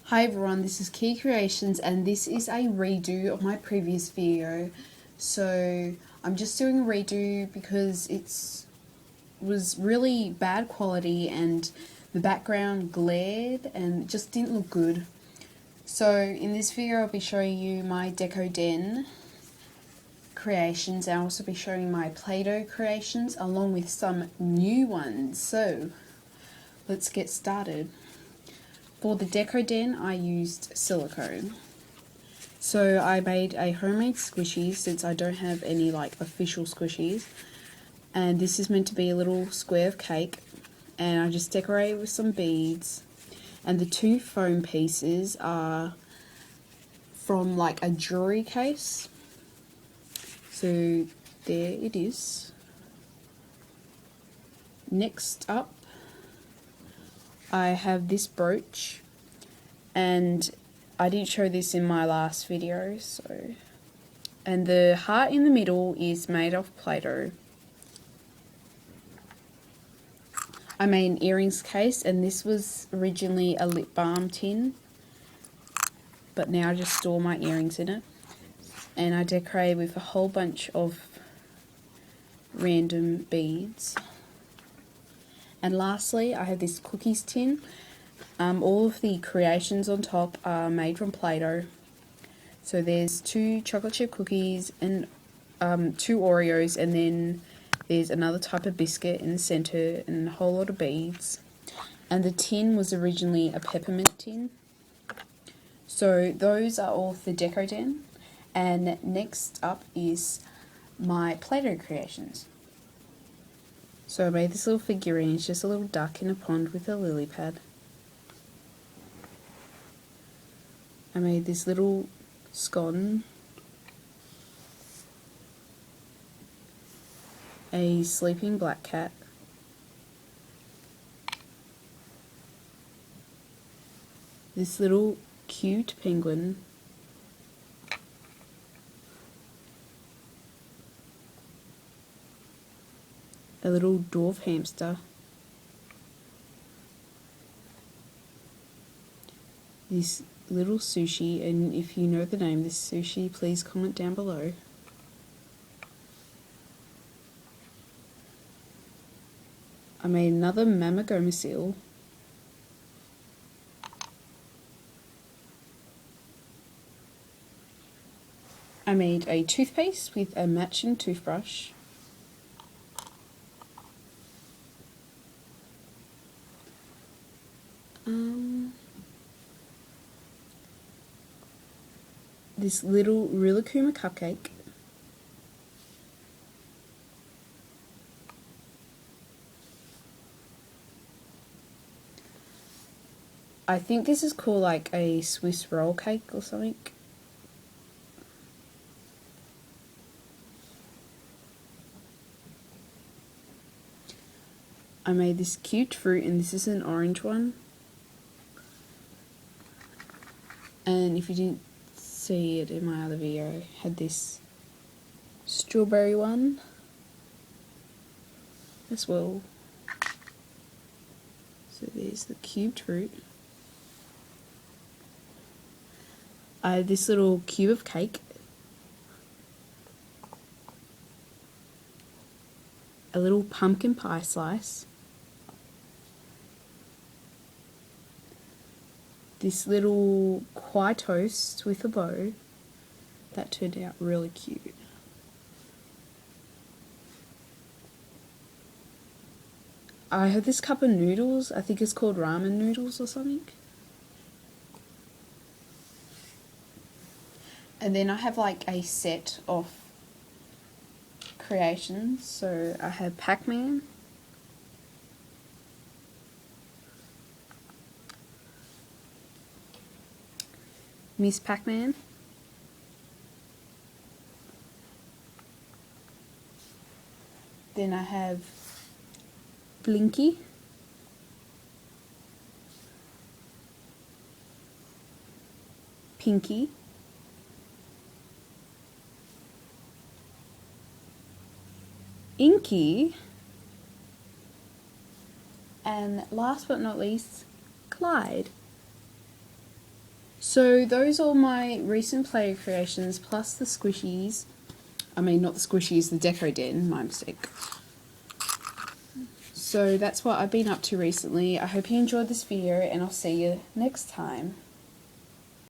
Hi everyone, this is Key Creations and this is a redo of my previous video. So I'm just doing a redo because it was really bad quality and the background glared and just didn't look good. So in this video I'll be showing you my Deco-Den creations. I'll also be showing my Play-doh creations along with some new ones. So let's get started. For the Deco-Den, I used silicone. So I made a homemade squishy since I don't have any official squishies. And this is meant to be a little square of cake. And I just decorate it with some beads. And the two foam pieces are from a jewelry case. So there it is. Next up, I have this brooch, and I didn't show this in my last video, and the heart in the middle is made of Play-doh. I made an earrings case, and this was originally a lip balm tin, but now I just store my earrings in it. And I decorated with a whole bunch of random beads. And lastly, I have this cookies tin. All of the creations on top are made from Play-doh. So there's 2 chocolate chip cookies and 2 Oreos, and then there's another type of biscuit in the center and a whole lot of beads. And the tin was originally a peppermint tin. So those are all for Deco-Den. And next up is my Play-doh creations. So I made this little figurine. It's just a little duck in a pond with a lily pad. I made this little scone, a sleeping black cat, this little cute penguin, a little dwarf hamster, this little sushi, and if you know the name of this sushi, please comment down below. I made another Mamagoma seal. I made a toothpaste with a matching toothbrush. This little Rilakkuma cupcake. I think this is called a Swiss roll cake or something. I made this cute fruit, and this is an orange one. And if you didn't see it in my other video, I had this strawberry one as well. So there's the cubed fruit. I have this little cube of cake, a little pumpkin pie slice, this little Kwai toast with a bow. That turned out really cute. I have this cup of noodles. I think it's called ramen noodles or something. And then I have a set of creations. So I have Pac-Man, Miss Pac-Man, then I have Blinky, Pinky, Inky, and last but not least, Clyde. So those are my recent Play-doh creations plus the squishies. I mean, not the squishies, the Deco-Den, my mistake. So that's what I've been up to recently. I hope you enjoyed this video and I'll see you next time.